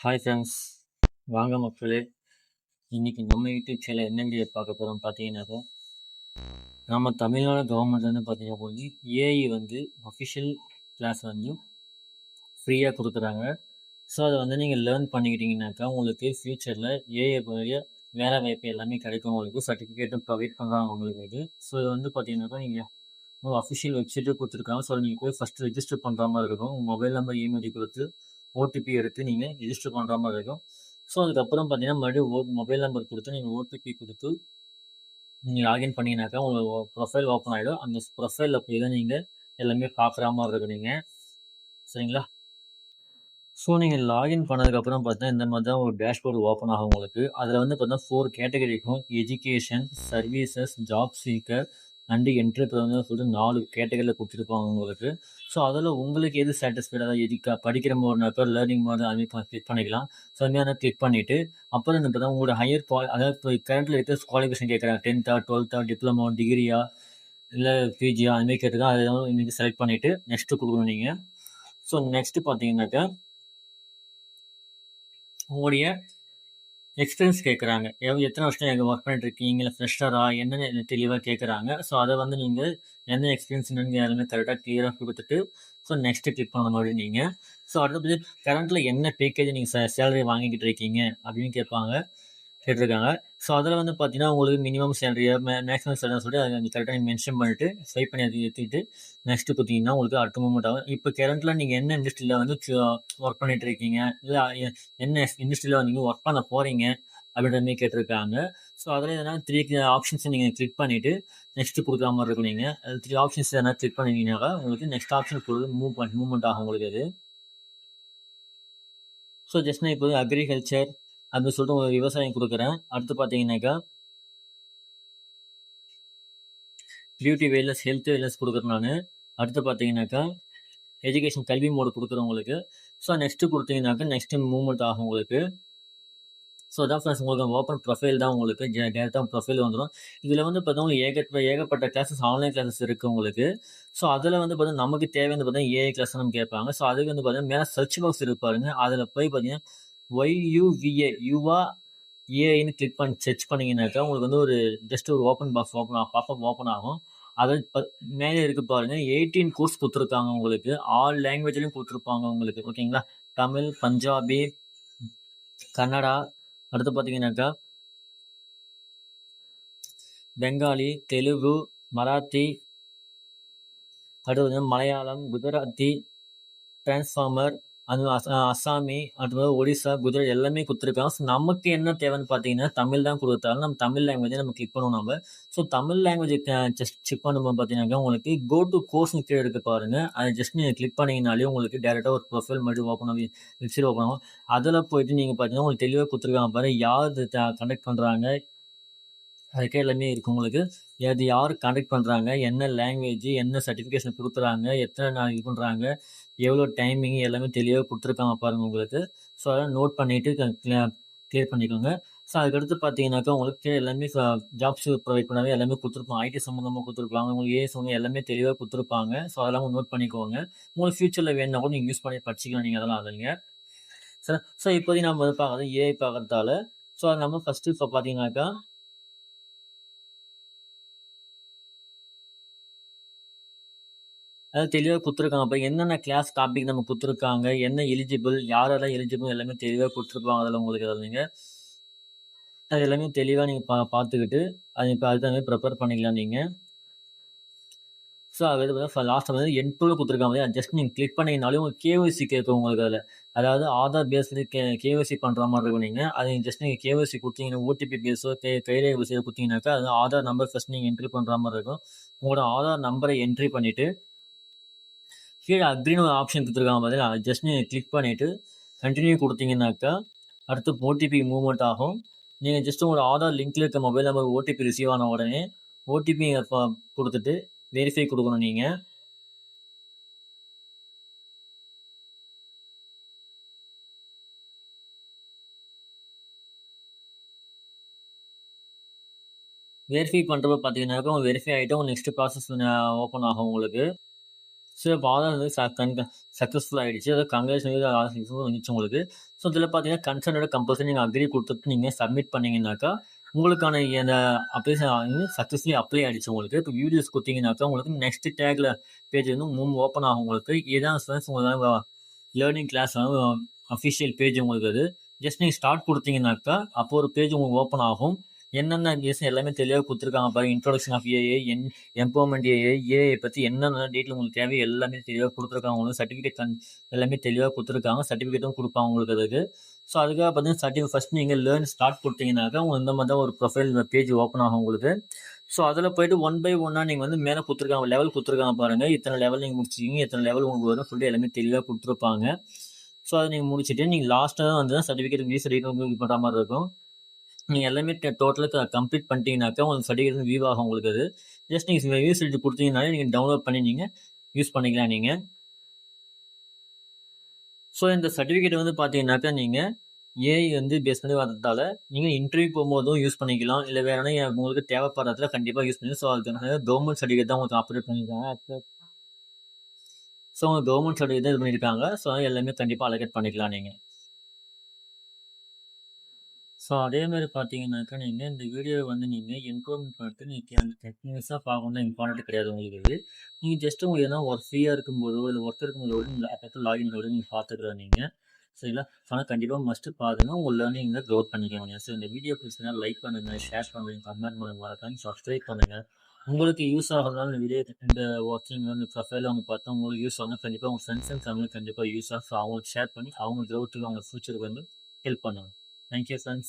Hi friends, வாங்க மக்களே. இன்றைக்கி நம்ம யூடியூப் சேனல் என்ன வீடியோ பார்க்க போகிறோம் பார்த்தீங்கன்னாக்கா, நம்ம தமிழ்நாடு கவர்மெண்ட் வந்து பார்த்தீங்கன்னா ஏஐ வந்து அஃபிஷியல் கிளாஸ் வந்து ஃப்ரீயாக கொடுக்குறாங்க. ஸோ அதை வந்து நீங்கள் லேர்ன் பண்ணிக்கிட்டீங்கன்னாக்கா உங்களுக்கு ஃப்யூச்சரில் ஏஐ பற்றிய வேலை வாய்ப்பு எல்லாமே கிடைக்கும். உங்களுக்கு சர்டிஃபிகேட்டும் ப்ரொவைட் பண்ணுறாங்க உங்களுக்கு. ஸோ இது வந்து பார்த்தீங்கன்னாக்கா நீங்கள் உங்கள் அஃபிஷியல் வெப்சைட்டே கொடுத்துருக்காங்க. ஸோ நீங்கள் போய் ஃபஸ்ட்டு ரெஜிஸ்டர் பண்ணுற மாதிரி இருக்கும். உங்கள் மொபைல் நம்பர், இமெயில் ஐடி கொடுத்து ஓடிபி எடுத்து நீங்கள் ரெஜிஸ்டர் பண்ணுற மாதிரி இருக்கும். ஸோ அதுக்கப்புறம் பார்த்தீங்கன்னா மறுபடியும் மொபைல் நம்பர் கொடுத்து நீங்கள் ஓடிபி கொடுத்து நீங்கள் லாகின் பண்ணிங்கனாக்கா உங்களுக்கு ப்ரொஃபைல் ஓப்பன் ஆகிடும். அந்த ப்ரொஃபைலில் போய் தான் நீங்கள் எல்லாமே பார்க்குற மாதிரி இருக்கும் நீங்கள். சரிங்களா? ஸோ நீங்கள் லாகின் பண்ணதுக்கப்புறம் பார்த்தீங்கன்னா இந்த மாதிரி தான் ஒரு டேஷ்போர்டு ஓப்பன் ஆகும் உங்களுக்கு. அதில் வந்து பார்த்தீங்கன்னா 4 கேட்டகரி இருக்கும். Education, services, job seeker and entrepreneur சொல்லிட்டு 4 கேட்டகரியில் கொடுத்துருப்பாங்க உங்களுக்கு. ஸோ அதில் உங்களுக்கு எது சாட்டிஸ்ஃபைடாக படிக்கிற மோட்னாக்கா லேர்னிங் மோட் அதுமாதிரி கிளிக் பண்ணிக்கலாம். ஸோ அதுமாதிரி கிளிக் பண்ணிவிட்டு அப்புறம் இந்த பார்த்தா உங்களோட ஹையர் அதாவது இப்போ கரண்ட்டில் இருக்க குவாலிஃபிகேஷன் கேட்குறாங்க. 10th 12th டிப்ளமோ, டிகிரியா இல்லை பிஜியா அதுமாதிரி கேட்டிருக்காங்க. அதை நீங்கள் செலக்ட் பண்ணிவிட்டு நெக்ஸ்ட்டு கொடுக்கணும் நீங்கள். ஸோ நெக்ஸ்ட்டு பார்த்தீங்கன்னாக்கா உங்களுடைய எக்ஸ்பீரியன்ஸ் கேட்குறாங்க. எத்தனை வருஷம் எங்கே ஒர்க் பண்ணிட்டு இருக்கீங்க, இல்லை ஃப்ரெஷரா என்னென்னு தெளிவாக கேட்குறாங்க. ஸோ அதை வந்து நீங்கள் என்ன எக்ஸ்பீரியன்ஸ் எல்லாமே கரெக்டாக கிளியராக கொடுத்துட்டு ஸோ நெக்ஸ்ட்டு கிளிக் பண்ண மாதிரி நீங்கள். ஸோ அடுத்தது கரண்ட்டில் என்ன பேக்கேஜ் நீங்கள் சேலரி வாங்கிக்கிட்டு இருக்கீங்க அப்படின்னு கேட்டிருக்காங்க. ஸோ அதில் வந்து பார்த்தீங்கன்னா உங்களுக்கு மினிமம் சேலரியா மேக்ஸிமம் சேலரி சொல்லிட்டு அதை நீங்கள் கரெக்டாக மென்ஷன் பண்ணிவிட்டு ஸ்வைப் பண்ணி அதை ஏற்றிட்டு நெக்ஸ்ட்டு பார்த்தீங்கன்னா உங்களுக்கு அடுத்த மூமெண்ட் ஆகும். இப்போ கரண்ட்டில் நீங்கள் என்ன இண்டஸ்ட்ரியில் வந்து ஒர்க் பண்ணிட்டு இருக்கீங்க, இல்லை என்ன இண்டஸ்ட்ரியில் நீங்கள் ஒர்க் பண்ண போகிறீங்க அப்படின்ற மாதிரி கேட்டிருக்காங்க. ஸோ அதில் எதனா 3 ஆப்ஷன்ஸை நீங்கள் கிளிக் பண்ணிவிட்டு நெக்ஸ்ட்டு கொடுக்குற மாதிரி இருக்கும். நீங்கள் அது 3 ஆப்ஷன்ஸ் எதனா கிளிக் பண்ணிங்கனாக்கா உங்களுக்கு நெக்ஸ்ட் ஆப்ஷன் மூவ்மெண்ட் ஆகும் உங்களுக்கு அது. ஸோ ஜஸ்ட் நான் இப்போ அக்ரிகல்ச்சர் அப்படின்னு சொல்லிட்டு ஒரு விவசாயம் கொடுக்குறேன். அடுத்து பார்த்தீங்கன்னாக்கா பியூட்டி வெல்னஸ், ஹெல்த் வெல்னஸ் கொடுக்குறேன் நான். அடுத்து பார்த்தீங்கன்னாக்கா எஜுகேஷன் கல்வி மோடு கொடுக்குறேன் உங்களுக்கு. ஸோ நெக்ஸ்ட்டு கொடுத்தீங்கன்னாக்கா நெக்ஸ்ட்டு மூவ்மெண்ட் ஆகும் உங்களுக்கு. ஸோ அதான் ஃப்ரெண்ட்ஸ் உங்களுக்கு ஓப்பன் ப்ரொஃபைல் தான் உங்களுக்கு டேரெக்டாக ப்ரொஃபைல் வந்துடும். இதில் வந்து பார்த்தீங்கன்னா ஏகப்பட்ட கிளாஸஸ் ஆன்லைன் கிளாஸஸ் இருக்குது உங்களுக்கு. ஸோ அதில் வந்து பார்த்தீங்கன்னா நமக்கு தேவையான பார்த்தீங்கன்னா ஏஐ கிளாஸ் நம்ம கேட்பாங்க. ஸோ அதுக்கு வந்து பார்த்தீங்கன்னா மேலே சர்ச் பாக்ஸ் இருப்பாருங்க. அதில் போய் பார்த்தீங்கன்னா YUVA யூவா ஏஐன்னு கிளிக் பண்ணி சர்ச் பண்ணிங்கனாக்கா உங்களுக்கு வந்து ஒரு ஜஸ்ட் ஒரு ஓப்பன் பாக்ஸ் பாப்பப் ஓப்பன் ஆகும். அது மேலே இருக்கு பாருங்கள் 18 கோர்ஸ் கொடுத்துருக்காங்க உங்களுக்கு. ஆல் லாங்குவேஜ்லையும் கொடுத்துருப்பாங்க உங்களுக்கு. ஓகேங்களா? தமிழ், பஞ்சாபி, கன்னடா, அடுத்து பார்த்தீங்கன்னாக்கா பெங்காலி, தெலுங்கு, மராத்தி, அடுத்து வந்து மலையாளம், குஜராத்தி, டிரான்ஸ்ஃபார்மர், அது அசாமி, அடுத்து ஒடிசா, குஜராத் எல்லாமே கொடுத்துருக்காங்க. ஸோ நமக்கு என்ன தேவைன்னு பார்த்தீங்கன்னா தமிழ் தான் கொடுத்தாலும் நம்ம தமிழ் லாங்குவேஜை நம்ம கிளிக் பண்ணுவோம் நம்ம. So Tamil language just check பண்ணும்போது பார்த்தீங்கன்னாக்கா உங்களுக்கு கோ டு கோர்ஸ்னு கீழே இருக்குது பாருங்கள். அதை ஜஸ்ட் நீங்கள் கிளிக் பண்ணிங்கனாலே உங்களுக்கு டேரெக்டாக ஒரு ப்ரொஃபைல் மட்டும் ஓப்பன் ஆகி வெப்சைட் ஓப்பன் ஆகும். அதில் போயிட்டு நீங்கள் பார்த்தீங்கன்னா உங்களுக்கு தெளிவாக கொடுத்துருக்காங்க பாருங்கள். யார் கண்டக்ட் பண்ணுறாங்க அதுக்கே எல்லாமே இருக்குது உங்களுக்கு. அது யார் கான்டாக்ட் பண்ணுறாங்க, என்ன லாங்குவேஜ், என்ன சர்டிஃபிகேஷன் கொடுக்குறாங்க, எத்தனை நாள் இது பண்ணுறாங்க, எவ்வளோ டைமிங் எல்லாமே தெளிவாக கொடுத்துருக்காங்க பாருங்கள் உங்களுக்கு. ஸோ அதெல்லாம் நோட் பண்ணிவிட்டு கிளியர் பண்ணிக்கோங்க. ஸோ அதுக்கடுத்து பார்த்தீங்கன்னாக்கா உங்களுக்கு எல்லாமே ஜாப்ஸ் ப்ரொவைட் பண்ணாவே எல்லாமே கொடுத்துருப்பாங்க. ஐடி சம்மந்தமாக கொடுத்துருப்பாங்க, உங்களுக்கு ஏஐ சம்மந்தம் எல்லாமே தெளிவாக கொடுத்துருப்பாங்க. ஸோ அதெல்லாம் நோட் பண்ணிக்கோங்க. உங்களுக்கு ஃப்யூச்சரில் வேணுன்னா கூட நீங்கள் யூஸ் பண்ணி படிச்சிக்கலாம் நீங்கள் அதெல்லாம் இல்லைங்க. சார் ஸோ இப்போதைக்கு நம்ம வந்து பார்க்குறது ஏஐ பார்க்குறதால ஸோ அது நம்ம ஃபஸ்ட்டு இப்போ பார்த்தீங்கன்னாக்கா அது தெளிவாக கொடுத்துருக்காங்க. அப்போ என்னென்ன கிளாஸ் டாபிக் நம்ம கொடுத்துருக்காங்க, என்ன எலிஜிபிள், யாரெல்லாம் எலிஜிபிள் எல்லாமே தெளிவாக கொடுத்துருப்பாங்க. அதில் உங்களுக்கு அதில் நீங்கள் அது எல்லாமே தெளிவாக நீங்கள் பார்த்துக்கிட்டு அது இப்போ அதுக்கு மாதிரி ப்ரிப்பேர் பண்ணிக்கலாம் நீங்கள். ஸோ அது லாஸ்ட்டில் வந்து என்ட்ரோவில் கொடுத்துருக்காங்க. ஜஸ்ட் நீங்கள் கிளிக் பண்ணிங்கனாலே உங்களுக்கு கேஒய்சி கேட்கும் உங்களுக்கு அதில். அதாவது ஆதார் பேஸ்டு கேஒய்சி பண்ணுற மாதிரி இருக்கும் நீங்கள். அது ஜஸ்ட் நீங்கள் கேஒய்சி கொடுத்தீங்கன்னா ஓடிபி பேஸோ கைரேகை கொடுத்தீங்கன்னாக்கா அது ஆதார் நம்பர் ஃபஸ்ட் நீங்கள் என்ட்ரி பண்ணுற மாதிரி இருக்கும். உங்களோட ஆதார் நம்பரை என்ட்ரி பண்ணிவிட்டு கீழே அக்ரின்னு ஒரு ஆப்ஷன் கொடுத்துருக்காங்க பார்த்தீங்கன்னா அது ஜஸ்ட் நீங்கள் கிளிக் பண்ணிவிட்டு கண்டினியூ கொடுத்தீங்கன்னாக்கா அடுத்து ஓடிபி மூவ்மெண்ட் ஆகும். நீங்கள் ஜஸ்ட் உங்களோட ஆதார் லிங்க்கில் இருக்க மொபைல் நம்பர் ஓடிபி ரிசீவ் ஆன உடனே ஓடிபி கொடுத்துட்டு வெரிஃபை கொடுக்கணும் நீங்கள். வெரிஃபை பண்ணுறப்ப பார்த்தீங்கன்னாக்கா உங்களுக்கு வெரிஃபை ஆகிட்டு உங்கள் நெக்ஸ்ட் ப்ராசஸ் ஓப்பன் ஆகும் உங்களுக்கு. ஸோ இப்போ ஆதார் வந்து சக்ஸஸ்ஃபுல் ஆகிடுச்சு. அதாவது கங்க்ராச்சுலேஷன் வந்துச்சு உங்களுக்கு. ஸோ இதில் பார்த்தீங்கன்னா கன்சர்னோட கம்பல்சரி நீங்கள் அக்ரி கொடுத்துட்டு நீங்கள் சப்மிட் பண்ணிங்கனாக்கா உங்களுக்கான அந்த அப்ளிகேஷன் வந்து சக்ஸஸ்ஃபுல்லி அப்ளை ஆகிடுச்சு உங்களுக்கு. இப்போ வீடியோஸ் கொடுத்தீங்கன்னாக்கா உங்களுக்கு நெக்ஸ்ட் டேக்கில் பேஜ் வந்து ஓப்பன் ஆகும் உங்களுக்கு. இதுதான் ஃப்ரெண்ட்ஸ் உங்களுக்கு லேர்னிங் கிளாஸ் அஃபிஷியல் பேஜ் உங்களுக்கு. அது ஜஸ்ட் நீங்கள் ஸ்டார்ட் கொடுத்தீங்கன்னாக்கா அப்போ ஒரு பேஜ் உங்களுக்கு ஓப்பன் ஆகும். என்னென்ன எல்லாமே தெளிவாக கொடுத்துருக்காங்க பாருங்க. Introduction of AI, empowerment AI பற்றி என்னென்ன டீட்டெயில் உங்களுக்கு தேவை எல்லாமே தெளிவாக கொடுத்துருக்காங்க. உங்களுக்கு சர்டிஃபிகேட் எல்லாமே தெளிவாக கொடுத்துருக்காங்க. சர்டிஃபிகேட்டும் கொடுப்பாங்க உங்களுக்கு அதுக்கு. ஸோ அதுக்காக பார்த்தீங்கன்னா ஃபஸ்ட் நீங்கள் லேர்ன் ஸ்டார்ட் கொடுத்தீங்கன்னாக்கா உங்களுக்கு இந்த மாதிரி தான் ஒரு ப்ரொஃபைல் பேஜ் ஓப்பன் ஆகும் உங்களுக்கு. ஸோ அதில் போய்ட்டு 1 by 1 நீங்கள் வந்து மேலே கொடுத்துருக்காங்க, லெவல் கொடுத்துருக்காங்க பாருங்கள். இத்தனை லெவல் நீங்கள் முடிச்சிங்க, இத்தனை லெவல் உங்களுக்கு வரும் சொல்லிட்டு எல்லாமே தெளிவாக கொடுத்துருப்பாங்க. ஸோ அதை நீங்கள் முடிச்சுட்டு நீங்கள் லாஸ்ட்டாக தான் வந்து சர்டிஃபிகேட் சர்டிஃபிகேட் உங்களுக்கு பண்ணுற மாதிரி இருக்கும். நீங்கள் எல்லாமே டோட்டலாக கம்ப்ளீட் பண்ணிட்டீங்கன்னாக்கா உங்களுக்கு சர்டிஃபிகேட் வியூ ஆகும் உங்களுக்கு. அது ஜஸ்ட் நீங்கள் யூஸ் சர்டிஃபிகேட் கொடுத்தீங்கனாலே நீங்கள் டவுன்லோட் பண்ணி நீங்கள் யூஸ் பண்ணிக்கலாம் நீங்கள். ஸோ இந்த சர்டிஃபிகேட் வந்து பார்த்தீங்கன்னாக்கா நீங்கள் ஏஐ வந்து பேஸ் பண்ணி வரதால நீங்கள் இன்டர்வியூ போகும்போதும் யூஸ் பண்ணிக்கலாம். இல்லை வேறு உங்களுக்கு தேவைப்படுறதுல கண்டிப்பாக யூஸ் பண்ணி. ஸோ அதுக்கு கவர்மெண்ட் சர்டிஃபிகேட் தான் உங்களுக்கு ஆப்ரேட் பண்ணியிருக்காங்க. ஸோ அவங்க கவர்மெண்ட் சர்டிஃபிகேட் தான் இது பண்ணியிருக்காங்க. ஸோ எல்லாமே கண்டிப்பாக அலோகேட் பண்ணிக்கலாம் நீங்கள். ஸோ அதேமாதிரி பார்த்தீங்கன்னாக்கா நீங்கள் இந்த வீடியோவை வந்து நீங்கள் இம்ப்ரூவ்மெண்ட் பண்ணிட்டு நீங்கள் அந்த டெக்னிக்ஸாக பார்க்கணும் தான் இம்பார்ட்டன்ட் கிடையாது உங்களுக்கு. இது நீங்கள் ஜஸ்ட்டு உங்களுக்கு எதனா ஒரு ஃப்ரீயாக இருக்கும்போதோ இல்லை ஒர்க் இருக்கும்போதோ நீங்கள் ஆப்பில் லாகின் பண்ணி நீங்கள் பார்த்துக்கலாம் நீங்கள். சரிங்களா? ஆனால் கண்டிப்பாக மஸ்ட்டு பாருங்கள். உங்கள் லேர்னிங் தான் க்ரோத் பண்ணிக்கோங்க. ஸோ இந்த வீடியோ பிடிச்சதுனா லைக் பண்ணுங்கள், ஷேர் பண்ணுங்கள், கமெண்ட் பண்ணுங்கள், மறக்காம சப்ஸ்கிரைப் பண்ணுங்கள். உங்களுக்கு யூஸ் ஆகிறதால இந்த வீடியோ இந்த ஒர்க்கிங் இந்த ப்ரொஃபைல் அவங்க பார்த்தா உங்களுக்கு யூஸ் ஆகும். கண்டிப்பாக உங்கள் ஃப்ரெண்ட்ஸ் அண்ட் ஃபேமிலி கண்டிப்பாக யூஸ் ஆகும். ஸோ அவங்களுக்கு ஷேர் பண்ணி அவங்க க்ரோத்துக்கு அவங்க ஃபியூச்சருக்கு வந்து ஹெல்ப் பண்ணுங்கள். Thank you, friends.